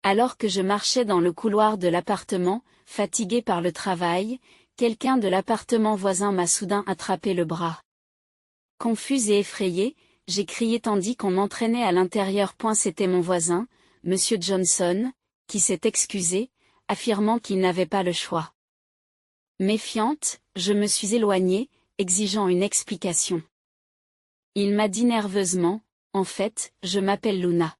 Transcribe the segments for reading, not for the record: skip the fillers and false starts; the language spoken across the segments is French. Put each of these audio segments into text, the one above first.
Alors que je marchais dans le couloir de l'appartement, fatigué par le travail, quelqu'un de l'appartement voisin m'a soudain attrapé le bras. Confuse et effrayée, j'ai crié tandis qu'on m'entraînait à l'intérieur. C'était mon voisin, Monsieur Johnson, qui s'est excusé, affirmant qu'il n'avait pas le choix. Méfiante, je me suis éloignée, exigeant une explication. Il m'a dit nerveusement, « En fait, je m'appelle Luna.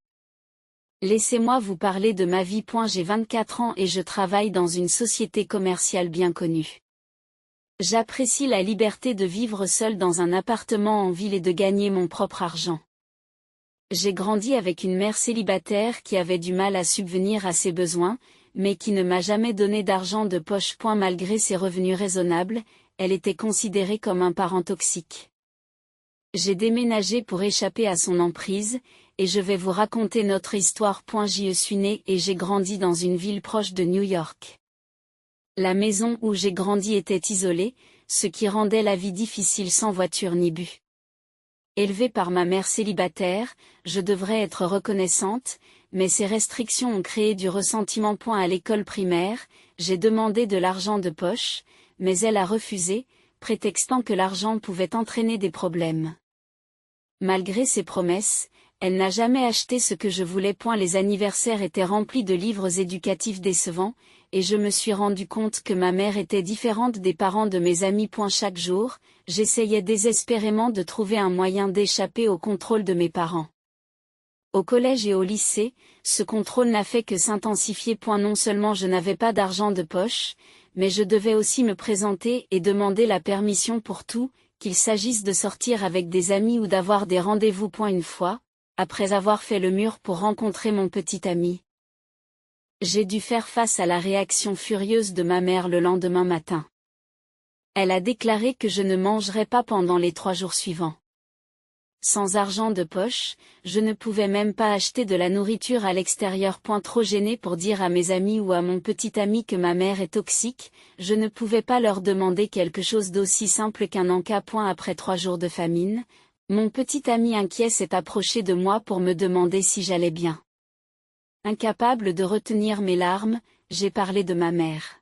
Laissez-moi vous parler de ma vie. J'ai 24 ans et je travaille dans une société commerciale bien connue. J'apprécie la liberté de vivre seule dans un appartement en ville et de gagner mon propre argent. J'ai grandi avec une mère célibataire qui avait du mal à subvenir à ses besoins, mais qui ne m'a jamais donné d'argent de poche. Malgré ses revenus raisonnables, elle était considérée comme un parent toxique. J'ai déménagé pour échapper à son emprise, et je vais vous raconter notre histoire. J'y suis née et j'ai grandi dans une ville proche de New York. La maison où j'ai grandi était isolée, ce qui rendait la vie difficile sans voiture ni bus. Élevée par ma mère célibataire, je devrais être reconnaissante, mais ces restrictions ont créé du ressentiment. À l'école primaire, j'ai demandé de l'argent de poche, mais elle a refusé, prétextant que l'argent pouvait entraîner des problèmes. Malgré ses promesses, elle n'a jamais acheté ce que je voulais. Les anniversaires étaient remplis de livres éducatifs décevants, et je me suis rendu compte que ma mère était différente des parents de mes amis. Chaque jour, j'essayais désespérément de trouver un moyen d'échapper au contrôle de mes parents. Au collège et au lycée, ce contrôle n'a fait que s'intensifier. Non seulement je n'avais pas d'argent de poche, mais je devais aussi me présenter et demander la permission pour tout, qu'il s'agisse de sortir avec des amis ou d'avoir des rendez-vous. Une fois, après avoir fait le mur pour rencontrer mon petit ami, j'ai dû faire face à la réaction furieuse de ma mère le lendemain matin. Elle a déclaré que je ne mangerais pas pendant les 3 jours suivants. Sans argent de poche, je ne pouvais même pas acheter de la nourriture à l'extérieur. Trop gênée pour dire à mes amis ou à mon petit ami que ma mère est toxique, je ne pouvais pas leur demander quelque chose d'aussi simple qu'un encas. Après 3 jours de famine, mon petit ami inquiet s'est approché de moi pour me demander si j'allais bien. Incapable de retenir mes larmes, j'ai parlé de ma mère.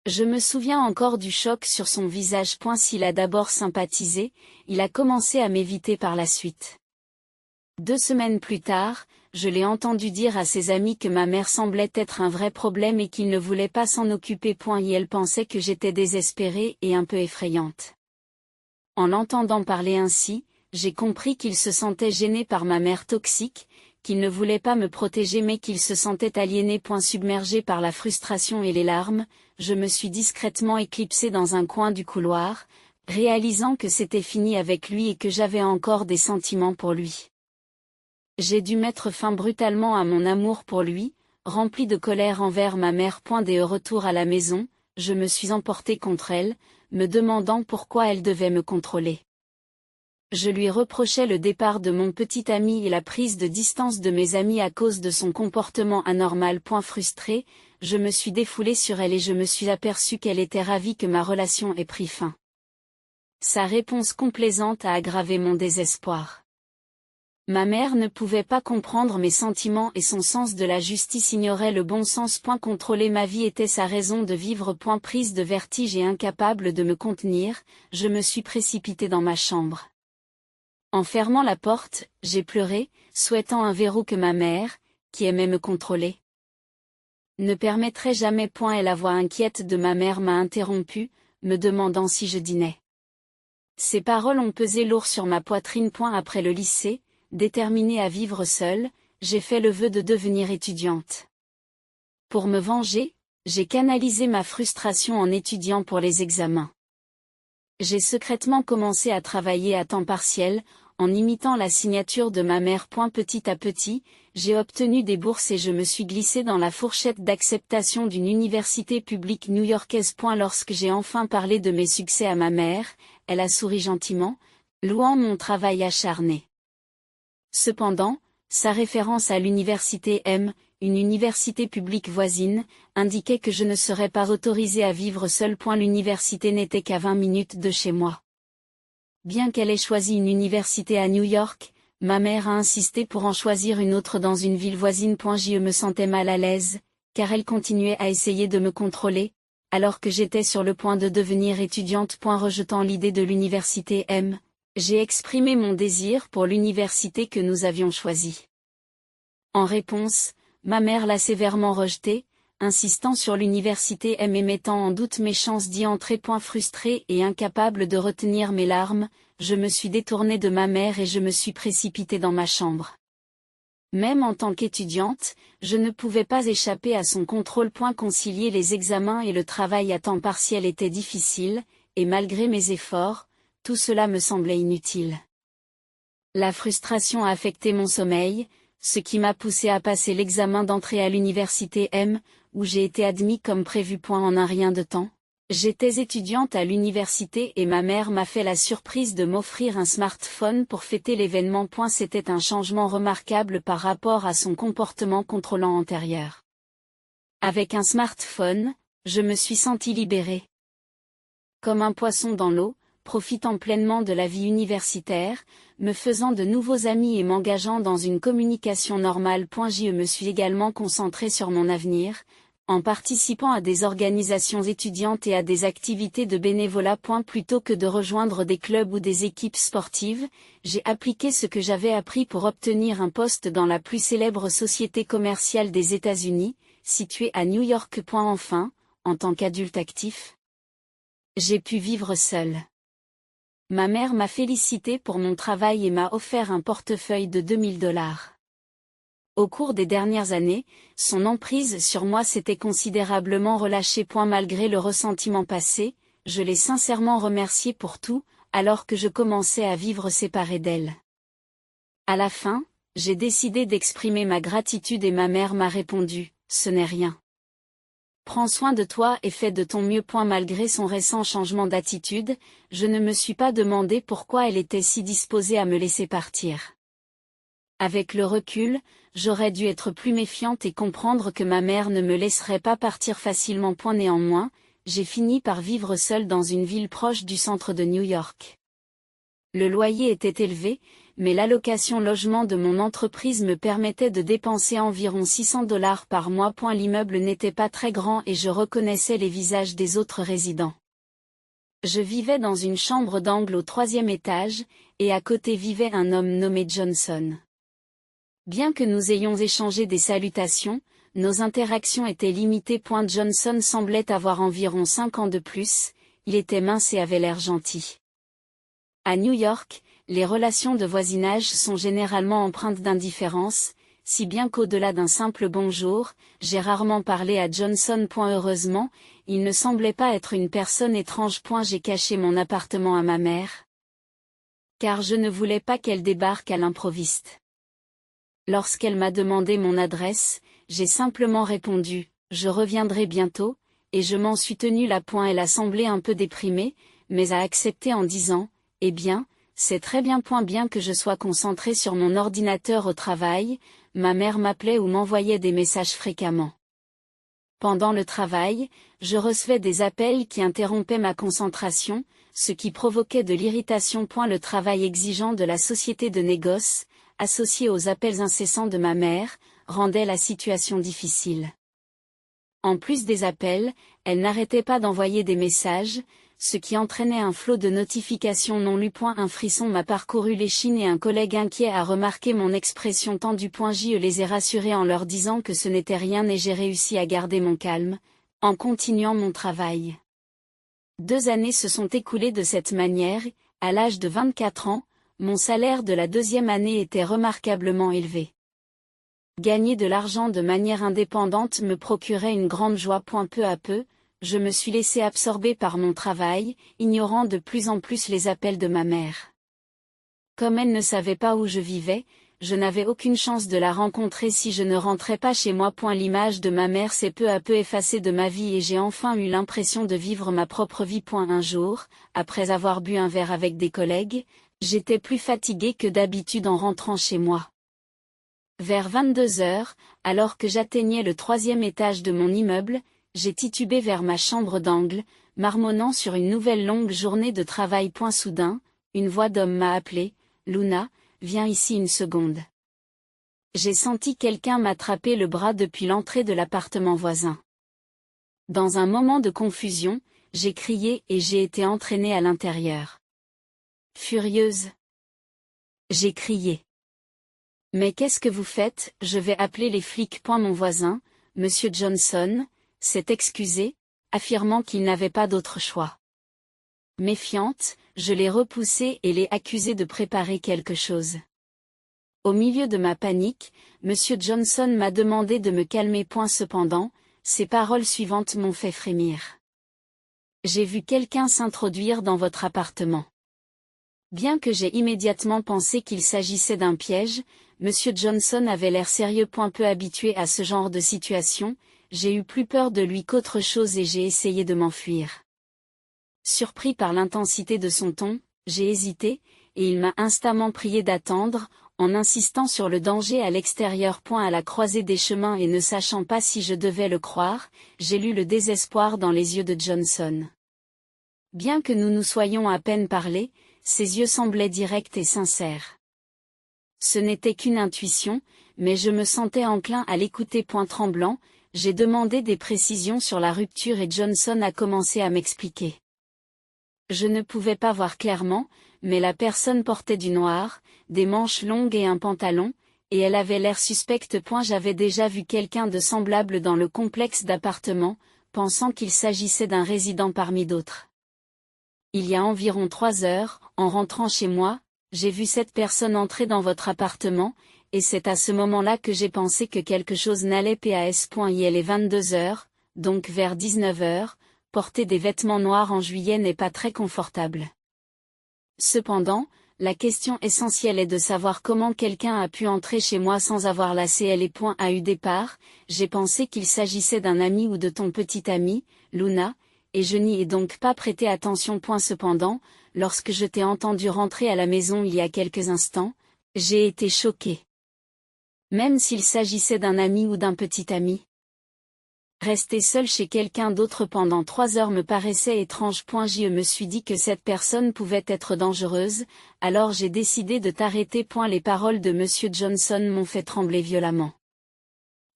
Je me souviens encore du choc sur son visage. S'il a d'abord sympathisé, il a commencé à m'éviter par la suite. 2 semaines plus tard, je l'ai entendu dire à ses amis que ma mère semblait être un vrai problème et qu'il ne voulait pas s'en occuper. Et elle pensait que j'étais désespérée et un peu effrayante. En l'entendant parler ainsi, j'ai compris qu'il se sentait gêné par ma mère toxique, qu'il ne voulait pas me protéger mais qu'il se sentait aliéné. Submergé par la frustration et les larmes, je me suis discrètement éclipsée dans un coin du couloir, réalisant que c'était fini avec lui et que j'avais encore des sentiments pour lui. J'ai dû mettre fin brutalement à mon amour pour lui, rempli de colère envers ma mère. Dès au retour à la maison, je me suis emportée contre elle, me demandant pourquoi elle devait me contrôler. Je lui reprochais le départ de mon petit ami et la prise de distance de mes amis à cause de son comportement anormal. Frustrée, je me suis défoulée sur elle et je me suis aperçue qu'elle était ravie que ma relation ait pris fin. Sa réponse complaisante a aggravé mon désespoir. Ma mère ne pouvait pas comprendre mes sentiments et son sens de la justice ignorait le bon sens. Contrôler ma vie était sa raison de vivre. Prise de vertige et incapable de me contenir, je me suis précipitée dans ma chambre. En fermant la porte, j'ai pleuré, souhaitant un verrou que ma mère, qui aimait me contrôler, ne permettrait jamais. Et la voix inquiète de ma mère m'a interrompue, me demandant si je dînais. Ces paroles ont pesé lourd sur ma poitrine. Après le lycée, déterminée à vivre seule, j'ai fait le vœu de devenir étudiante. Pour me venger, j'ai canalisé ma frustration en étudiant pour les examens. J'ai secrètement commencé à travailler à temps partiel, en imitant la signature de ma mère. Petit à petit, j'ai obtenu des bourses et je me suis glissée dans la fourchette d'acceptation d'une université publique new-yorkaise. Lorsque j'ai enfin parlé de mes succès à ma mère, elle a souri gentiment, louant mon travail acharné. Cependant, sa référence à l'université M, une université publique voisine, indiquait que je ne serais pas autorisée à vivre seule. L'université n'était qu'à 20 minutes de chez moi. Bien qu'elle ait choisi une université à New York, Ma mère a insisté pour en choisir une autre dans une ville voisine. Je me sentais mal à l'aise, car elle continuait à essayer de me contrôler, alors que j'étais sur le point de devenir étudiante. Rejetant l'idée de l'université M, j'ai exprimé mon désir pour l'université que nous avions choisie. En réponse, ma mère l'a sévèrement rejetée, insistant sur l'université M et mettant en doute mes chances d'y entrer. Frustrée et incapable de retenir mes larmes, je me suis détournée de ma mère et je me suis précipitée dans ma chambre. Même en tant qu'étudiante, je ne pouvais pas échapper à son contrôle. Concilier les examens et le travail à temps partiel était difficile, et malgré mes efforts, tout cela me semblait inutile. La frustration a affecté mon sommeil, ce qui m'a poussé à passer l'examen d'entrée à l'université M, où j'ai été admis comme prévu. En un rien de temps, j'étais étudiante à l'université et ma mère m'a fait la surprise de m'offrir un smartphone pour fêter l'événement. C'était un changement remarquable par rapport à son comportement contrôlant antérieur. Avec un smartphone, je me suis sentie libérée. Comme un poisson dans l'eau, profitant pleinement de la vie universitaire, me faisant de nouveaux amis et m'engageant dans une communication normale. Je me suis également concentrée sur mon avenir, en participant à des organisations étudiantes et à des activités de bénévolat. Plutôt que de rejoindre des clubs ou des équipes sportives, j'ai appliqué ce que j'avais appris pour obtenir un poste dans la plus célèbre société commerciale des États-Unis, située à New York. Enfin, en tant qu'adulte actif, j'ai pu vivre seule. Ma mère m'a félicité pour mon travail et m'a offert un portefeuille de $2000. Au cours des dernières années, son emprise sur moi s'était considérablement relâchée. Malgré le ressentiment passé, je l'ai sincèrement remerciée pour tout, alors que je commençais à vivre séparée d'elle. À la fin, j'ai décidé d'exprimer ma gratitude et ma mère m'a répondu, « Ce n'est rien. Prends soin de toi et fais de ton mieux. » Malgré son récent changement d'attitude, je ne me suis pas demandé pourquoi elle était si disposée à me laisser partir. Avec le recul, j'aurais dû être plus méfiante et comprendre que ma mère ne me laisserait pas partir facilement. Néanmoins, j'ai fini par vivre seule dans une ville proche du centre de New York. Le loyer était élevé, mais l'allocation logement de mon entreprise me permettait de dépenser environ $600 par mois. L'immeuble n'était pas très grand et je reconnaissais les visages des autres résidents. Je vivais dans une chambre d'angle au 3e étage, et à côté vivait un homme nommé Johnson. Bien que nous ayons échangé des salutations, nos interactions étaient limitées. Johnson semblait avoir environ 5 ans de plus, il était mince et avait l'air gentil. À New York, les relations de voisinage sont généralement empreintes d'indifférence, si bien qu'au-delà d'un simple bonjour, j'ai rarement parlé à Johnson. Heureusement, il ne semblait pas être une personne étrange. J'ai caché mon appartement à ma mère, car je ne voulais pas qu'elle débarque à l'improviste. Lorsqu'elle m'a demandé mon adresse, j'ai simplement répondu « Je reviendrai bientôt », et je m'en suis tenue là. Elle a semblé un peu déprimée, mais a accepté en disant « Eh bien, c'est très bien. Bien que je sois concentrée sur mon ordinateur au travail, ma mère m'appelait ou m'envoyait des messages fréquemment. Pendant le travail, je recevais des appels qui interrompaient ma concentration, ce qui provoquait de l'irritation. Le travail exigeant de la société de négoce, associé aux appels incessants de ma mère, rendait la situation difficile. En plus des appels, elle n'arrêtait pas d'envoyer des messages, ce qui entraînait un flot de notifications non lues. Un frisson m'a parcouru l'échine et un collègue inquiet a remarqué mon expression tendue. Je les ai rassurés en leur disant que ce n'était rien et j'ai réussi à garder mon calme, en continuant mon travail. 2 années se sont écoulées de cette manière, à l'âge de 24 ans, mon salaire de la 2e année était remarquablement élevé. Gagner de l'argent de manière indépendante me procurait une grande joie. Peu à peu, je me suis laissé absorber par mon travail, ignorant de plus en plus les appels de ma mère. Comme elle ne savait pas où je vivais, je n'avais aucune chance de la rencontrer si je ne rentrais pas chez moi. L'image de ma mère s'est peu à peu effacée de ma vie et j'ai enfin eu l'impression de vivre ma propre vie. Un jour, après avoir bu un verre avec des collègues, j'étais plus fatiguée que d'habitude en rentrant chez moi. Vers 22 heures, alors que j'atteignais le 3e étage de mon immeuble, j'ai titubé vers ma chambre d'angle, marmonnant sur une nouvelle longue journée de travail. Soudain, une voix d'homme m'a appelé, « Luna, viens ici une seconde. J'ai senti quelqu'un m'attraper le bras depuis l'entrée de l'appartement voisin. Dans un moment de confusion, j'ai crié et j'ai été entraînée à l'intérieur. Furieuse, j'ai crié. Mais qu'est-ce que vous faites? Je vais appeler les flics. Mon voisin, Monsieur Johnson, s'est excusé, affirmant qu'il n'avait pas d'autre choix. Méfiante, je l'ai repoussé et l'ai accusé de préparer quelque chose. Au milieu de ma panique, Monsieur Johnson m'a demandé de me calmer. Cependant, ces paroles suivantes m'ont fait frémir. J'ai vu quelqu'un s'introduire dans votre appartement. Bien que j'ai immédiatement pensé qu'il s'agissait d'un piège, Monsieur Johnson avait l'air sérieux. Peu habitué à ce genre de situation, j'ai eu plus peur de lui qu'autre chose et j'ai essayé de m'enfuir. Surpris par l'intensité de son ton, j'ai hésité, et il m'a instamment prié d'attendre, en insistant sur le danger à l'extérieur. À la croisée des chemins et ne sachant pas si je devais le croire, j'ai lu le désespoir dans les yeux de Johnson. Bien que nous nous soyons à peine parlé, ses yeux semblaient directs et sincères. Ce n'était qu'une intuition, mais je me sentais enclin à l'écouter. Tremblant, j'ai demandé des précisions sur la rupture et Johnson a commencé à m'expliquer. Je ne pouvais pas voir clairement, mais la personne portait du noir, des manches longues et un pantalon, et elle avait l'air suspecte. J'avais déjà vu quelqu'un de semblable dans le complexe d'appartements, pensant qu'il s'agissait d'un résident parmi d'autres. Il y a environ 3 heures, en rentrant chez moi, j'ai vu cette personne entrer dans votre appartement, et c'est à ce moment-là que j'ai pensé que quelque chose n'allait pas. Il est 22 heures, donc vers 19 heures, porter des vêtements noirs en juillet n'est pas très confortable. Cependant, la question essentielle est de savoir comment quelqu'un a pu entrer chez moi sans avoir la CL. Au départ, j'ai pensé qu'il s'agissait d'un ami ou de ton petit ami, Luna, et je n'y ai donc pas prêté attention. Cependant, lorsque je t'ai entendu rentrer à la maison il y a quelques instants, j'ai été choquée. Même s'il s'agissait d'un ami ou d'un petit ami. Rester seul chez quelqu'un d'autre pendant 3 heures me paraissait étrange. Je me suis dit que cette personne pouvait être dangereuse, alors j'ai décidé de t'arrêter. Les paroles de Monsieur Johnson m'ont fait trembler violemment.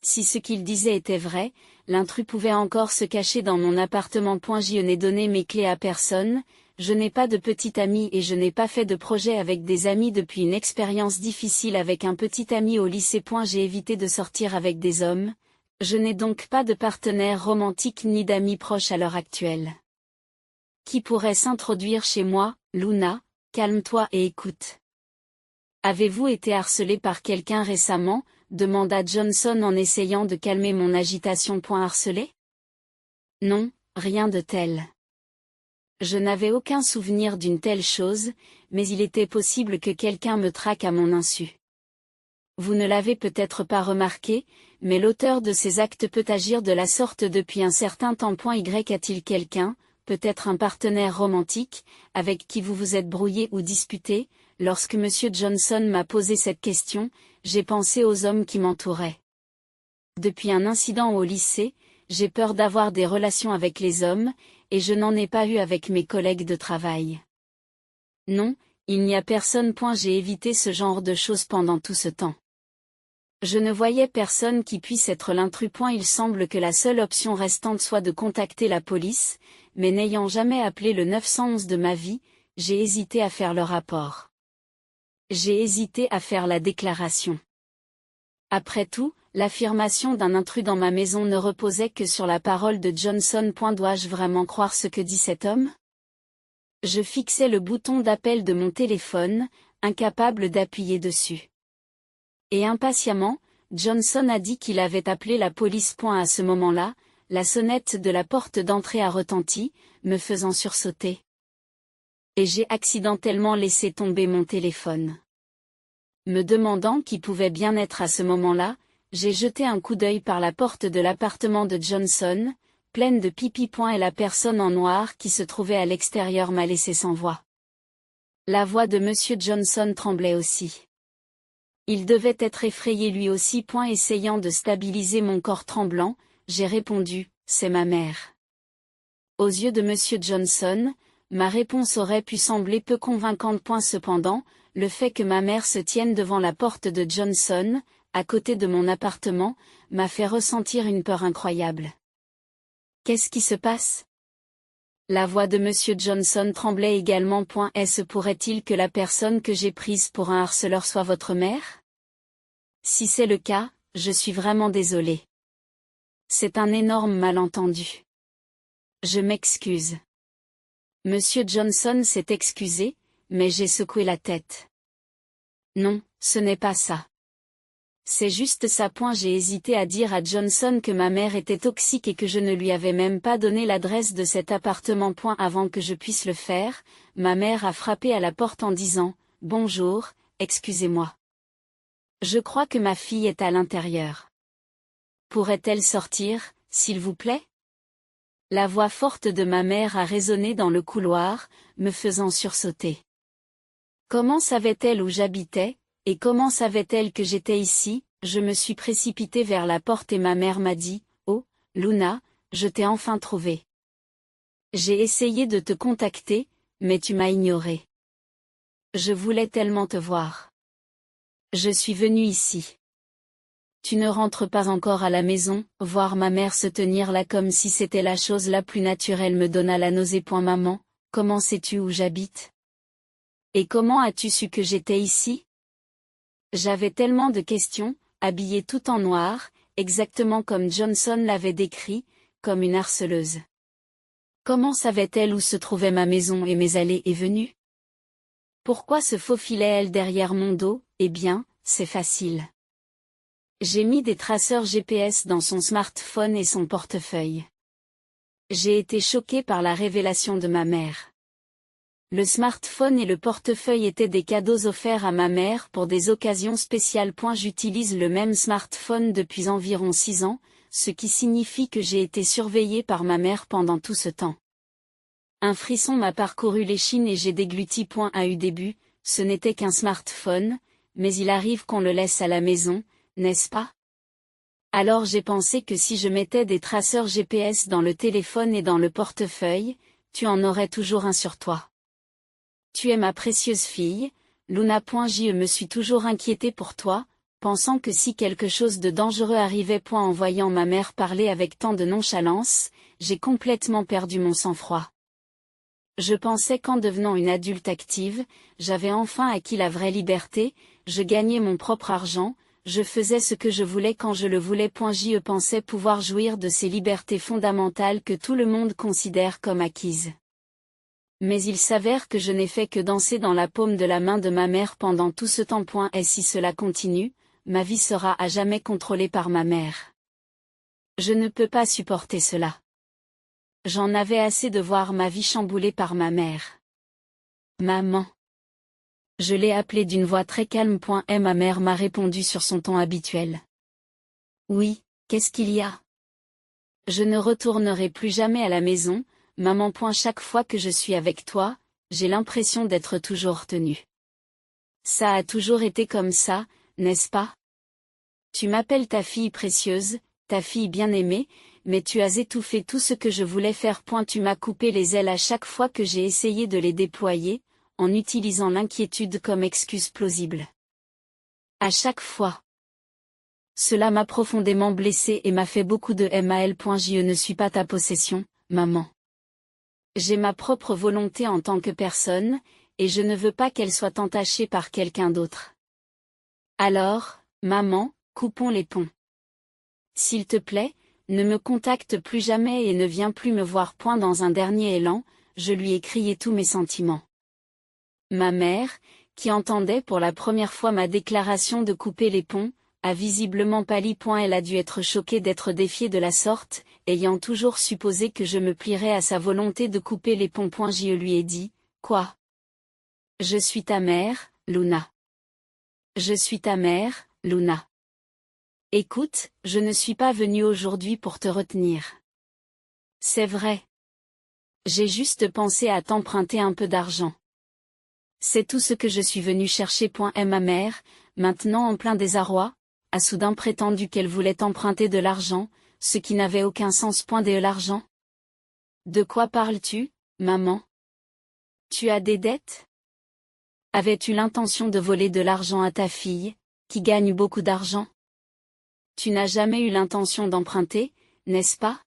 Si ce qu'il disait était vrai, l'intrus pouvait encore se cacher dans mon appartement. Je n'ai donné mes clés à personne, je n'ai pas de petit ami et je n'ai pas fait de projet avec des amis depuis une expérience difficile avec un petit ami au lycée. J'ai évité de sortir avec des hommes, je n'ai donc pas de partenaire romantique ni d'amis proches à l'heure actuelle. Qui pourrait s'introduire chez moi? Luna, calme-toi et écoute. Avez-vous été harcelé par quelqu'un récemment? Demanda Johnson en essayant de calmer mon agitation. Harcelé? Non, rien de tel. Je n'avais aucun souvenir d'une telle chose, mais il était possible que quelqu'un me traque à mon insu. Vous ne l'avez peut-être pas remarqué, mais l'auteur de ces actes peut agir de la sorte depuis un certain temps. A-t-il quelqu'un, peut-être un partenaire romantique, avec qui vous vous êtes brouillé ou disputé? Lorsque M. Johnson m'a posé cette question, j'ai pensé aux hommes qui m'entouraient. Depuis un incident au lycée, j'ai peur d'avoir des relations avec les hommes, et je n'en ai pas eu avec mes collègues de travail. Non, il n'y a personne. J'ai évité ce genre de choses pendant tout ce temps. Je ne voyais personne qui puisse être l'intrus. Il semble que la seule option restante soit de contacter la police, mais n'ayant jamais appelé le 911 de ma vie, j'ai hésité à faire le rapport. J'ai hésité à faire la déclaration. Après tout, l'affirmation d'un intrus dans ma maison ne reposait que sur la parole de Johnson. Dois-je vraiment croire ce que dit cet homme? Je fixais le bouton d'appel de mon téléphone, incapable d'appuyer dessus. Et impatiemment, Johnson a dit qu'il avait appelé la police. À ce moment-là, la sonnette de la porte d'entrée a retenti, me faisant sursauter. Et j'ai accidentellement laissé tomber mon téléphone. Me demandant qui pouvait bien être à ce moment-là, j'ai jeté un coup d'œil par la porte de l'appartement de Johnson, pleine de pipi. Et la personne en noir qui se trouvait à l'extérieur m'a laissé sans voix. La voix de Monsieur Johnson tremblait aussi. Il devait être effrayé lui aussi. Essayant de stabiliser mon corps tremblant, j'ai répondu, c'est ma mère. Aux yeux de Monsieur Johnson, ma réponse aurait pu sembler peu convaincante. Cependant, le fait que ma mère se tienne devant la porte de Johnson, à côté de mon appartement, m'a fait ressentir une peur incroyable. Qu'est-ce qui se passe? La voix de Monsieur Johnson tremblait également. Est-ce pourrait-il que la personne que j'ai prise pour un harceleur soit votre mère? Si c'est le cas, je suis vraiment désolée. C'est un énorme malentendu. Je m'excuse. Monsieur Johnson s'est excusé, mais j'ai secoué la tête. Non, ce n'est pas ça. C'est juste ça. J'ai hésité à dire à Johnson que ma mère était toxique et que je ne lui avais même pas donné l'adresse de cet appartement. Avant que je puisse le faire, ma mère a frappé à la porte en disant « Bonjour, excusez-moi. Je crois que ma fille est à l'intérieur. Pourrait-elle sortir, s'il vous plaît ?» La voix forte de ma mère a résonné dans le couloir, me faisant sursauter. Comment savait-elle où j'habitais, et comment savait-elle que j'étais ici? Je me suis précipitée vers la porte et ma mère m'a dit « Oh, Luna, je t'ai enfin trouvée. J'ai essayé de te contacter, mais tu m'as ignorée. Je voulais tellement te voir. Je suis venue ici. » Tu ne rentres pas encore à la maison? Voir ma mère se tenir là comme si c'était la chose la plus naturelle me donna la nausée. Maman, comment sais-tu où j'habite? Et comment as-tu su que j'étais ici? J'avais tellement de questions, habillée tout en noir, exactement comme Johnson l'avait décrit, comme une harceleuse. Comment savait-elle où se trouvait ma maison et mes allées et venues? Pourquoi se faufilait-elle derrière mon dos? Eh bien, c'est facile. J'ai mis des traceurs GPS dans son smartphone et son portefeuille. J'ai été choquée par la révélation de ma mère. Le smartphone et le portefeuille étaient des cadeaux offerts à ma mère pour des occasions spéciales. J'utilise le même smartphone depuis environ 6 ans, ce qui signifie que j'ai été surveillée par ma mère pendant tout ce temps. Un frisson m'a parcouru l'échine et j'ai dégluti. À eu début, ce n'était qu'un smartphone, mais il arrive qu'on le laisse à la maison, n'est-ce pas? Alors j'ai pensé que si je mettais des traceurs GPS dans le téléphone et dans le portefeuille, tu en aurais toujours un sur toi. Tu es ma précieuse fille, Luna. Je me suis toujours inquiétée pour toi, pensant que si quelque chose de dangereux arrivait. En voyant ma mère parler avec tant de nonchalance, j'ai complètement perdu mon sang-froid. Je pensais qu'en devenant une adulte active, j'avais enfin acquis la vraie liberté, je gagnais mon propre argent, je faisais ce que je voulais quand je le voulais. Je pensais pouvoir jouir de ces libertés fondamentales que tout le monde considère comme acquises. Mais il s'avère que je n'ai fait que danser dans la paume de la main de ma mère pendant tout ce temps. Et si cela continue, ma vie sera à jamais contrôlée par ma mère. Je ne peux pas supporter cela. J'en avais assez de voir ma vie chamboulée par ma mère. Maman. Je l'ai appelée d'une voix très calme. Et ma mère m'a répondu sur son ton habituel. Oui, qu'est-ce qu'il y a? Je ne retournerai plus jamais à la maison, maman. Chaque fois que je suis avec toi, j'ai l'impression d'être toujours tenue. Ça a toujours été comme ça, n'est-ce pas? Tu m'appelles ta fille précieuse, ta fille bien-aimée, mais tu as étouffé tout ce que je voulais faire. Tu m'as coupé les ailes à chaque fois que j'ai essayé de les déployer, en utilisant l'inquiétude comme excuse plausible. À chaque fois. Cela m'a profondément blessée et m'a fait beaucoup de mal. Je ne suis pas ta possession, maman. J'ai ma propre volonté en tant que personne, et je ne veux pas qu'elle soit entachée par quelqu'un d'autre. Alors, maman, coupons les ponts. S'il te plaît, ne me contacte plus jamais et ne viens plus me voir. Dans un dernier élan, je lui ai crié tous mes sentiments. Ma mère, qui entendait pour la première fois ma déclaration de couper les ponts, a visiblement pâli. Elle a dû être choquée d'être défiée de la sorte, ayant toujours supposé que je me plierais à sa volonté de couper les ponts. Je lui ai dit, quoi? Je suis ta mère, Luna. Je suis ta mère, Luna. Écoute, je ne suis pas venue aujourd'hui pour te retenir. C'est vrai. J'ai juste pensé à t'emprunter un peu d'argent. C'est tout ce que je suis venue chercher. Et ma mère, maintenant en plein désarroi, a soudain prétendu qu'elle voulait emprunter de l'argent, ce qui n'avait aucun sens. De l'argent? De quoi parles-tu, maman? Tu as des dettes? Avais-tu l'intention de voler de l'argent à ta fille, qui gagne beaucoup d'argent? Tu n'as jamais eu l'intention d'emprunter, n'est-ce pas?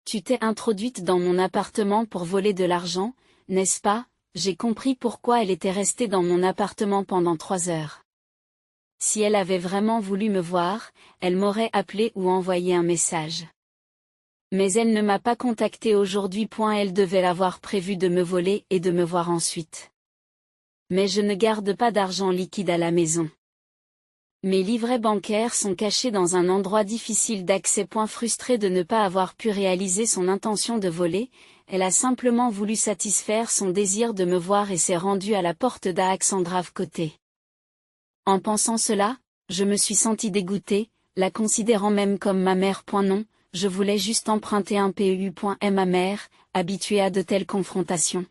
Tu t'es introduite dans mon appartement pour voler de l'argent, n'est-ce pas? J'ai compris pourquoi elle était restée dans mon appartement pendant 3 heures. Si elle avait vraiment voulu me voir, elle m'aurait appelé ou envoyé un message. Mais elle ne m'a pas contacté aujourd'hui. Elle devait l'avoir prévu de me voler et de me voir ensuite. Mais je ne garde pas d'argent liquide à la maison. Mes livrets bancaires sont cachés dans un endroit difficile d'accès. Frustrée de ne pas avoir pu réaliser son intention de voler, elle a simplement voulu satisfaire son désir de me voir et s'est rendue à la porte d'Aak sans grave côté. En pensant cela, je me suis sentie dégoûtée, la considérant même comme ma mère. Non, je voulais juste emprunter un PEU. Et ma mère, habituée à de telles confrontations,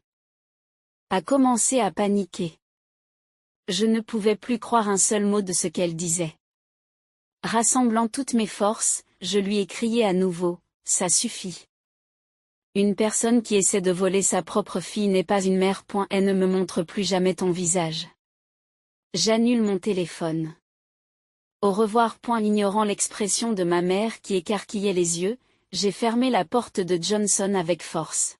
a commencé à paniquer. Je ne pouvais plus croire un seul mot de ce qu'elle disait. Rassemblant toutes mes forces, je lui ai crié à nouveau, « Ça suffit. Une personne qui essaie de voler sa propre fille n'est pas une mère. Et ne me montre plus jamais ton visage. J'annule mon téléphone. Au revoir. » Ignorant l'expression de ma mère qui écarquillait les yeux, j'ai fermé la porte de Johnson avec force.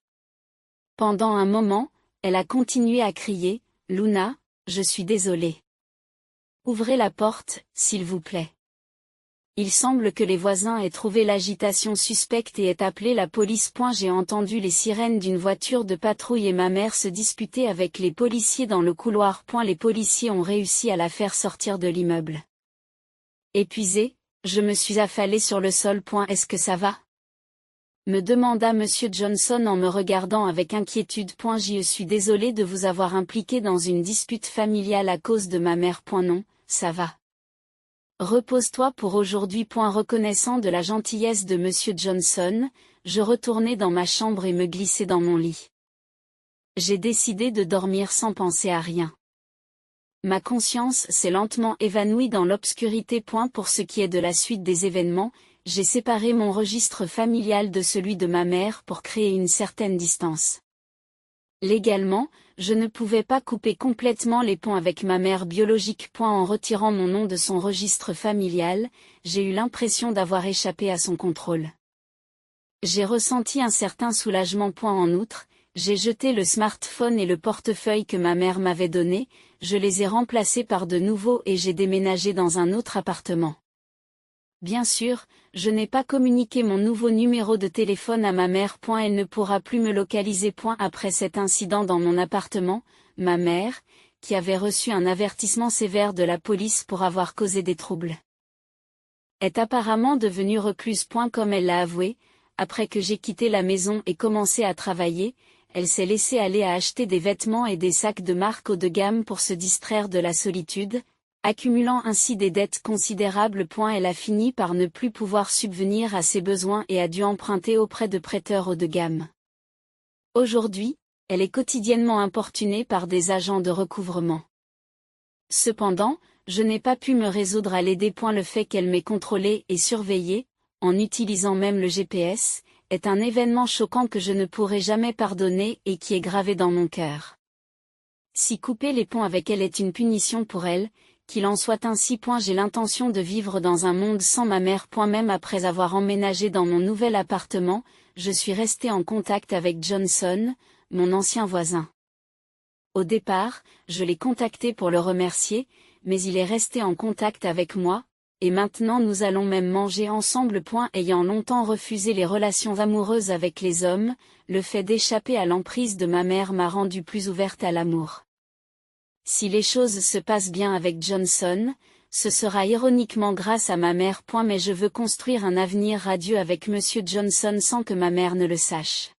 Pendant un moment, elle a continué à crier, « Luna, je suis désolée. Ouvrez la porte, s'il vous plaît. » Il semble que les voisins aient trouvé l'agitation suspecte et aient appelé la police. J'ai entendu les sirènes d'une voiture de patrouille et ma mère se disputer avec les policiers dans le couloir. Les policiers ont réussi à la faire sortir de l'immeuble. Épuisée, je me suis affalée sur le sol. Est-ce que ça va? Me demanda Monsieur Johnson en me regardant avec inquiétude. Je suis désolée de vous avoir impliqué dans une dispute familiale à cause de ma mère. Non, ça va. Repose-toi pour aujourd'hui. Reconnaissant de la gentillesse de Monsieur Johnson, je retournai dans ma chambre et me glissai dans mon lit. J'ai décidé de dormir sans penser à rien. Ma conscience s'est lentement évanouie dans l'obscurité. Pour ce qui est de la suite des événements, j'ai séparé mon registre familial de celui de ma mère pour créer une certaine distance. Légalement, je ne pouvais pas couper complètement les ponts avec ma mère biologique. En retirant mon nom de son registre familial, j'ai eu l'impression d'avoir échappé à son contrôle. J'ai ressenti un certain soulagement. En outre, j'ai jeté le smartphone et le portefeuille que ma mère m'avait donné, je les ai remplacés par de nouveaux et j'ai déménagé dans un autre appartement. Bien sûr, je n'ai pas communiqué mon nouveau numéro de téléphone à ma mère. Elle ne pourra plus me localiser. Après cet incident dans mon appartement, ma mère, qui avait reçu un avertissement sévère de la police pour avoir causé des troubles, est apparemment devenue recluse. Comme elle l'a avoué, après que j'ai quitté la maison et commencé à travailler, elle s'est laissée aller à acheter des vêtements et des sacs de marque haut de gamme pour se distraire de la solitude, accumulant ainsi des dettes considérables. Elle a fini par ne plus pouvoir subvenir à ses besoins et a dû emprunter auprès de prêteurs haut de gamme. Aujourd'hui, elle est quotidiennement importunée par des agents de recouvrement. Cependant, je n'ai pas pu me résoudre à l'aider. Le fait qu'elle m'ait contrôlée et surveillée, en utilisant même le GPS, est un événement choquant que je ne pourrai jamais pardonner et qui est gravé dans mon cœur. Si couper les ponts avec elle est une punition pour elle, qu'il en soit ainsi. J'ai l'intention de vivre dans un monde sans ma mère. Même après avoir emménagé dans mon nouvel appartement, je suis restée en contact avec Johnson, mon ancien voisin. Au départ, je l'ai contacté pour le remercier, mais il est resté en contact avec moi, et maintenant nous allons même manger ensemble. Ayant longtemps refusé les relations amoureuses avec les hommes, le fait d'échapper à l'emprise de ma mère m'a rendue plus ouverte à l'amour. Si les choses se passent bien avec Johnson, ce sera ironiquement grâce à ma mère. Mais je veux construire un avenir radieux avec Monsieur Johnson sans que ma mère ne le sache.